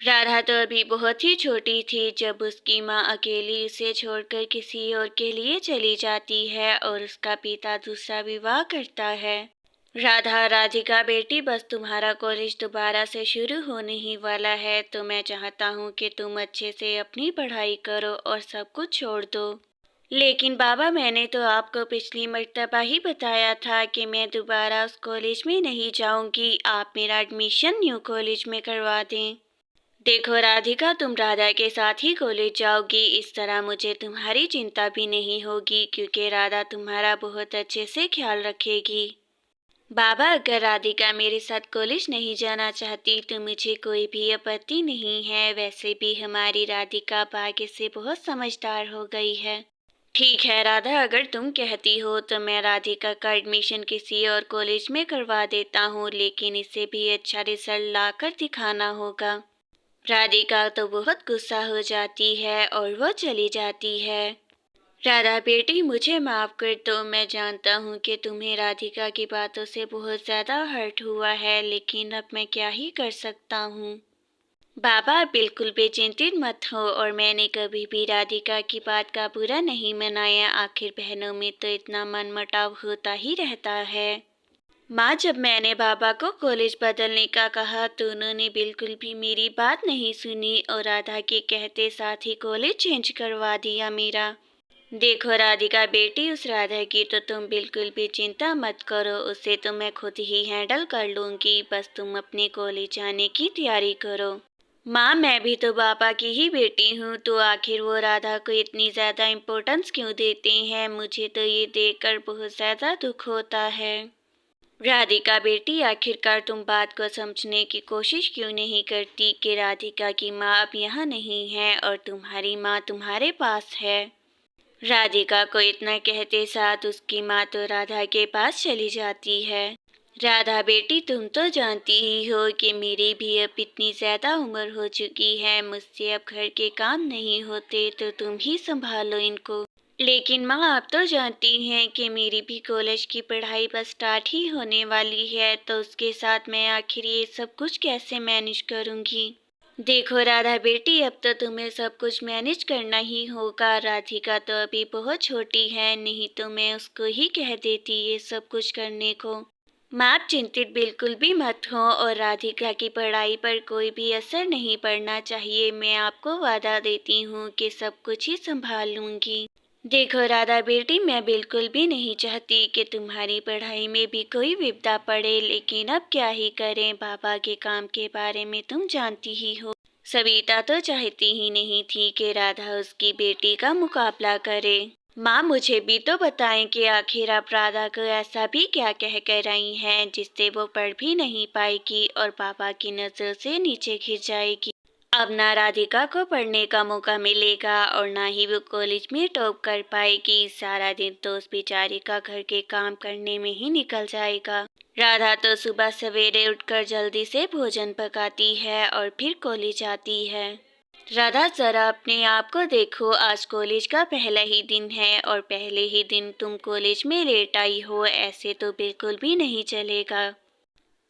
राधा तो अभी बहुत ही छोटी थी जब उसकी माँ अकेली उसे छोड़कर किसी और के लिए चली जाती है और उसका पिता दूसरा विवाह करता है। राधा, राधिका बेटी, बस तुम्हारा कॉलेज दोबारा से शुरू होने ही वाला है, तो मैं चाहता हूँ कि तुम अच्छे से अपनी पढ़ाई करो और सब कुछ छोड़ दो। लेकिन बाबा, मैंने तो आपको पिछली मर्तबा ही बताया था कि मैं दोबारा उस कॉलेज में नहीं जाऊंगी। आप मेरा एडमिशन न्यू कॉलेज में करवा दें। देखो राधिका, तुम राधा के साथ ही कॉलेज जाओगी, इस तरह मुझे तुम्हारी चिंता भी नहीं होगी क्योंकि राधा तुम्हारा बहुत अच्छे से ख्याल रखेगी। बाबा, अगर राधिका मेरे साथ कॉलेज नहीं जाना चाहती तो मुझे कोई भी आपत्ति नहीं है। वैसे भी हमारी राधिका भाग्य से बहुत समझदार हो गई है। ठीक है राधा, अगर तुम कहती हो तो मैं राधिका का एडमिशन किसी और कॉलेज में करवा देता हूँ, लेकिन इससे भी अच्छा रिजल्ट लाकर दिखाना होगा। राधिका तो बहुत गुस्सा हो जाती है और वो चली जाती है। राधा बेटी, मुझे माफ़ कर दो। मैं जानता हूँ कि तुम्हें राधिका की बातों से बहुत ज़्यादा हर्ट हुआ है, लेकिन अब मैं क्या ही कर सकता हूँ। बाबा, आप बिल्कुल भी चिंतित मत हो, और मैंने कभी भी राधिका की बात का बुरा नहीं मनाया। आखिर बहनों में तो इतना मनमुटाव होता ही रहता है। माँ, जब मैंने बाबा को कॉलेज बदलने का कहा तो उन्होंने बिल्कुल भी मेरी बात नहीं सुनी और राधा के कहते साथ ही कॉलेज चेंज करवा दिया मेरा। देखो राधिका बेटी, उस राधा की तो तुम बिल्कुल भी चिंता मत करो, उसे तो मैं खुद ही हैंडल कर लूँगी। बस तुम अपने कॉलेज जाने की तैयारी करो। माँ, मैं भी तो बाबा की ही बेटी हूँ, तो आखिर वो राधा को इतनी ज़्यादा इम्पोर्टेंस क्यों देते हैं? मुझे तो ये देखकर बहुत ज़्यादा दुख होता है। राधिका बेटी, आखिरकार तुम बात को समझने की कोशिश क्यों नहीं करती कि राधिका की माँ अब यहाँ नहीं है और तुम्हारी माँ तुम्हारे पास है। राधिका को इतना कहते साथ उसकी माँ तो राधा के पास चली जाती है। राधा बेटी, तुम तो जानती ही हो कि मेरी भी अब इतनी ज़्यादा उम्र हो चुकी है, मुझसे अब घर के काम नहीं होते, तो तुम ही संभालो इनको। लेकिन माँ, आप तो जानती हैं कि मेरी भी कॉलेज की पढ़ाई बस स्टार्ट ही होने वाली है, तो उसके साथ मैं आखिर ये सब कुछ कैसे मैनेज करूँगी। देखो राधा बेटी, अब तो तुम्हें सब कुछ मैनेज करना ही होगा। राधिका तो अभी बहुत छोटी है, नहीं तो मैं उसको ही कह देती ये सब कुछ करने को। माँ, आप चिंतित बिल्कुल भी मत हो, और राधिका की पढ़ाई पर कोई भी असर नहीं पड़ना चाहिए। मैं आपको वादा देती हूँ कि सब कुछ ही संभाल लूँगी। देखो राधा बेटी, मैं बिल्कुल भी नहीं चाहती कि तुम्हारी पढ़ाई में भी कोई विपदा पड़े, लेकिन अब क्या ही करें, बाबा के काम के बारे में तुम जानती ही हो। सविता तो चाहती ही नहीं थी कि राधा उसकी बेटी का मुकाबला करे। माँ, मुझे भी तो बताएं कि आखिर आप राधा को ऐसा भी क्या कह कर आई हैं जिससे वो पढ़ भी नहीं पाएगी और पापा की नज़र से नीचे गिर जाएगी। अब ना राधिका को पढ़ने का मौका मिलेगा और ना ही वो कॉलेज में टॉप कर पाएगी। सारा दिन तो उस बेचारी का घर के काम करने में ही निकल जाएगा। राधा तो सुबह सवेरे उठकर जल्दी से भोजन पकाती है और फिर कॉलेज आती है। राधा, जरा अपने आप को देखो, आज कॉलेज का पहला ही दिन है और पहले ही दिन तुम कॉलेज में लेट आई हो, ऐसे तो बिल्कुल भी नहीं चलेगा।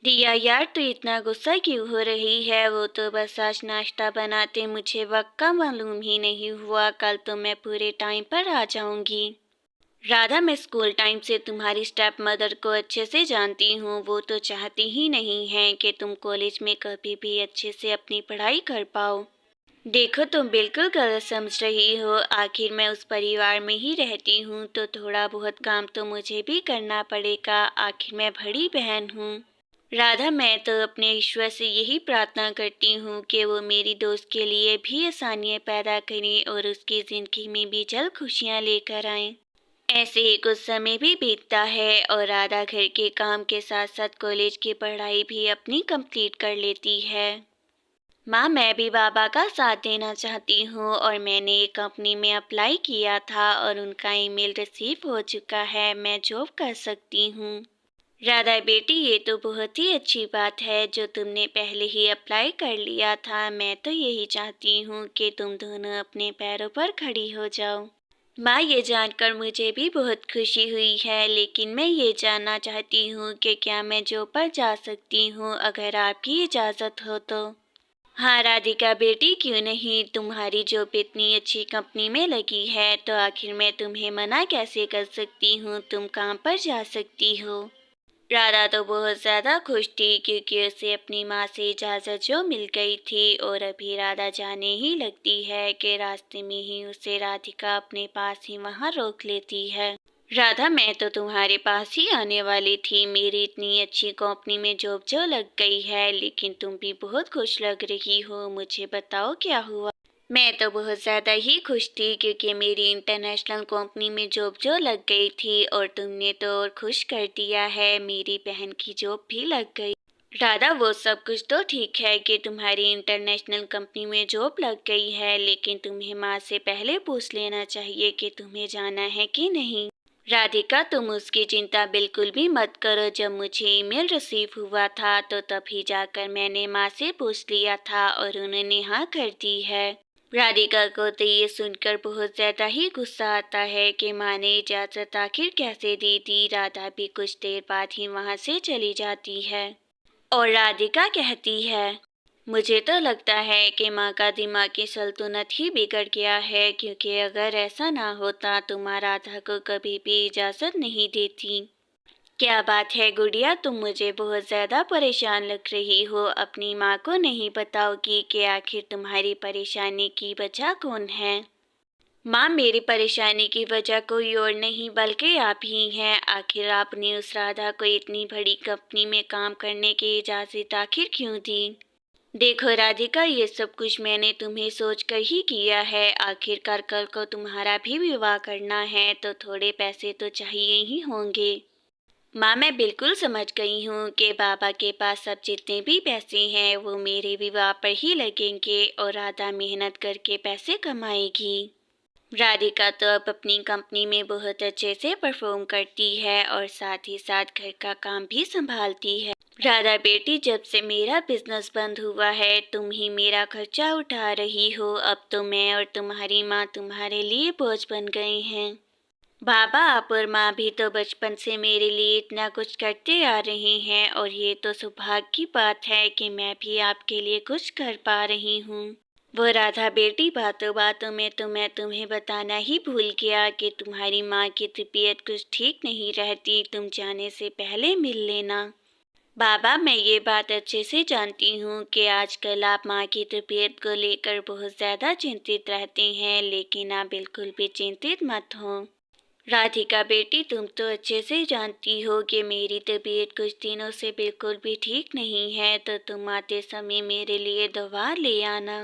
दिया यार, तू इतना गुस्सा क्यों हो रही है? वो तो बस आज नाश्ता बनाते मुझे वक्त का मालूम ही नहीं हुआ। कल तो मैं पूरे टाइम पर आ जाऊंगी। राधा, मैं स्कूल टाइम से तुम्हारी स्टेप मदर को अच्छे से जानती हूँ। वो तो चाहती ही नहीं है कि तुम कॉलेज में कभी भी अच्छे से अपनी पढ़ाई कर पाओ। देखो, तुम बिल्कुल गलत समझ रही हो। आखिर मैं उस परिवार में ही रहती हूँ तो थोड़ा बहुत काम तो मुझे भी करना पड़ेगा। आखिर मैं बड़ी बहन हूँ। राधा, मैं तो अपने ईश्वर से यही प्रार्थना करती हूँ कि वो मेरी दोस्त के लिए भी आसानियाँ पैदा करें और उसकी ज़िंदगी में भी जल्द खुशियाँ लेकर आएं। ऐसे ही कुछ समय भी बीतता है और राधा घर के काम के साथ साथ कॉलेज की पढ़ाई भी अपनी कंप्लीट कर लेती है। माँ, मैं भी बाबा का साथ देना चाहती हूँ और मैंने एक कंपनी में अप्लाई किया था और उनका ईमेल रिसीव हो चुका है। मैं जॉब कर सकती हूँ। राधा बेटी, ये तो बहुत ही अच्छी बात है जो तुमने पहले ही अप्लाई कर लिया था। मैं तो यही चाहती हूँ कि तुम दोनों अपने पैरों पर खड़ी हो जाओ। माँ, ये जानकर मुझे भी बहुत खुशी हुई है, लेकिन मैं ये जानना चाहती हूँ कि क्या मैं जॉब पर जा सकती हूँ, अगर आपकी इजाज़त हो तो। हाँ राधिका बेटी, क्यों नहीं। तुम्हारी जॉब इतनी अच्छी कंपनी में लगी है तो आखिर मैं तुम्हें मना कैसे कर सकती हूँ, तुम काम पर जा सकती हो। राधा तो बहुत ज़्यादा खुश थी क्योंकि उसे अपनी माँ से इजाज़त जो मिल गई थी, और अभी राधा जाने ही लगती है कि रास्ते में ही उसे राधिका अपने पास ही वहाँ रोक लेती है। राधा, मैं तो तुम्हारे पास ही आने वाली थी, मेरी इतनी अच्छी कंपनी में जॉब जो लग गई है, लेकिन तुम भी बहुत खुश लग रही हो, मुझे बताओ क्या हुआ। मैं तो बहुत ज़्यादा ही खुश थी क्योंकि मेरी इंटरनेशनल कंपनी में जॉब जो लग गई थी, और तुमने तो और खुश कर दिया है, मेरी बहन की जॉब भी लग गई। राधा, वो सब कुछ तो ठीक है कि तुम्हारी इंटरनेशनल कंपनी में जॉब लग गई है, लेकिन तुम्हें माँ से पहले पूछ लेना चाहिए कि तुम्हें जाना है कि नहीं। राधिका, तुम उसकी चिंता बिल्कुल भी मत करो। जब मुझे ईमेल रिसीव हुआ था तो तभी जाकर मैंने माँ से पूछ लिया था और उन्होंने हाँ कर दी है। राधिका को तो ये सुनकर बहुत ज्यादा ही गुस्सा आता है कि माँ ने इजाजत आखिर कैसे दी थी। राधा भी कुछ देर बाद ही वहाँ से चली जाती है और राधिका कहती है, मुझे तो लगता है कि माँ का दिमागी संतुलन ही बिगड़ गया है, क्योंकि अगर ऐसा ना होता तो माँ राधा को कभी भी इजाज़त नहीं देती। क्या बात है गुड़िया, तुम मुझे बहुत ज़्यादा परेशान लग रही हो। अपनी माँ को नहीं बताओगी कि आखिर तुम्हारी परेशानी की वजह कौन है। माँ, मेरी परेशानी की वजह कोई और नहीं बल्कि आप ही हैं। आखिर आपने उस राधा को इतनी बड़ी कंपनी में काम करने की इजाज़त आखिर क्यों दी। देखो राधिका, ये सब कुछ मैंने तुम्हें सोचकर ही किया है। आखिरकार कल को तुम्हारा भी विवाह करना है तो थोड़े पैसे तो चाहिए ही होंगे। माँ, मैं बिल्कुल समझ गई हूँ कि बाबा के पास अब जितने भी पैसे हैं वो मेरे विवाह पर ही लगेंगे और राधा मेहनत करके पैसे कमाएगी। राधिका तो अब अपनी कंपनी में बहुत अच्छे से परफॉर्म करती है और साथ ही साथ घर का काम भी संभालती है। राधा बेटी, जब से मेरा बिजनेस बंद हुआ है तुम ही मेरा खर्चा उठा रही हो। अब तो मैं और तुम्हारी माँ तुम्हारे लिए बोझ बन गए हैं। बाबा, आप और माँ भी तो बचपन से मेरे लिए इतना कुछ करते आ रहे हैं, और ये तो सौभाग्य की बात है कि मैं भी आपके लिए कुछ कर पा रही हूँ। वो राधा बेटी, बातों बातों में तो मैं तुम्हें बताना ही भूल गया कि तुम्हारी माँ की तबीयत कुछ ठीक नहीं रहती, तुम जाने से पहले मिल लेना। बाबा, मैं ये बात अच्छे से जानती हूँ कि आजकल आप माँ की तबीयत को लेकर बहुत ज़्यादा चिंतित रहते हैं, लेकिन आप बिल्कुल भी चिंतित मत हो। राधिका बेटी, तुम तो अच्छे से जानती हो कि मेरी तबीयत कुछ दिनों से बिल्कुल भी ठीक नहीं है, तो तुम आते समय मेरे लिए दवा ले आना।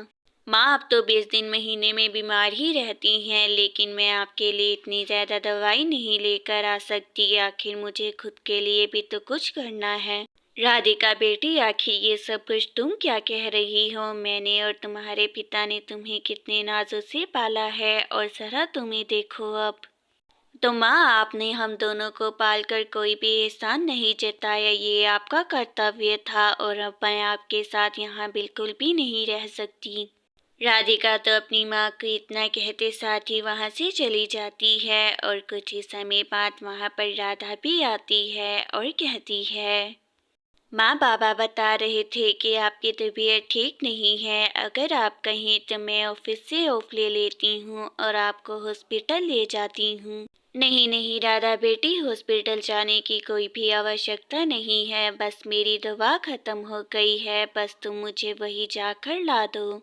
माँ, आप तो 20 दिन महीने में बीमार ही रहती हैं, लेकिन मैं आपके लिए इतनी ज़्यादा दवाई नहीं लेकर आ सकती। आखिर मुझे खुद के लिए भी तो कुछ करना है। राधिका बेटी, आखिर ये सब कुछ तुम क्या कह रही हो। मैंने और तुम्हारे पिता ने तुम्हें कितने नाजों से पाला है, और जरा तुम्हें देखो अब। तो माँ, आपने हम दोनों को पालकर कोई भी एहसान नहीं जताया, ये आपका कर्तव्य था, और अब मैं आपके साथ यहाँ बिल्कुल भी नहीं रह सकती। राधिका तो अपनी माँ को इतना कहते साथ ही वहाँ से चली जाती है, और कुछ ही समय बाद वहाँ पर राधा भी आती है और कहती है, माँ, बाबा बता रहे थे कि आपकी तबीयत ठीक नहीं है। अगर आप कहें तो मैं ऑफिस से ऑफ ले लेती हूँ और आपको हॉस्पिटल ले जाती हूँ। नहीं नहीं राधा बेटी, हॉस्पिटल जाने की कोई भी आवश्यकता नहीं है, बस मेरी दवा खत्म हो गई है, बस तुम मुझे वही जाकर ला दो।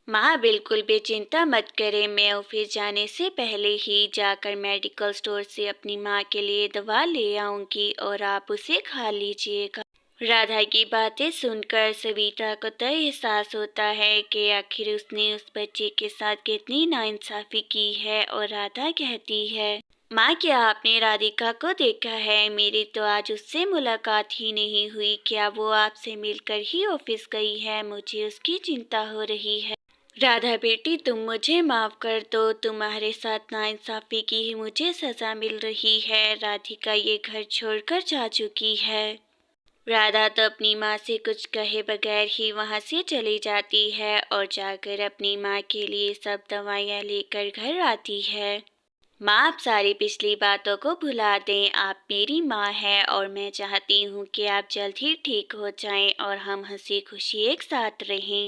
माँ, बिल्कुल भी चिंता मत करें, मैं ऑफिस जाने से पहले ही जाकर मेडिकल स्टोर से अपनी माँ के लिए दवा ले आऊंगी और आप उसे खा लीजिएगा। राधा की बातें सुनकर सविता को तो एहसास होता है कि आखिर उसने उस बच्चे के साथ कितनी नाइंसाफी की है, और राधा कहती है, माँ, क्या आपने राधिका को देखा है। मेरी तो आज उससे मुलाकात ही नहीं हुई, क्या वो आपसे मिलकर ही ऑफिस गई है। मुझे उसकी चिंता हो रही है। राधा बेटी, तुम मुझे माफ कर दो, तुम्हारे साथ नाइंसाफी की ही मुझे सजा मिल रही है। राधिका ये घर छोड़कर जा चुकी है। राधा तो अपनी माँ से कुछ कहे बगैर ही वहाँ से चली जाती है और जाकर अपनी माँ के लिए सब दवाइयाँ लेकर घर आती है। माँ, आप सारी पिछली बातों को भुला दें, आप मेरी माँ हैं और मैं चाहती हूँ कि आप जल्द ही ठीक हो जाएं और हम हंसी खुशी एक साथ रहें।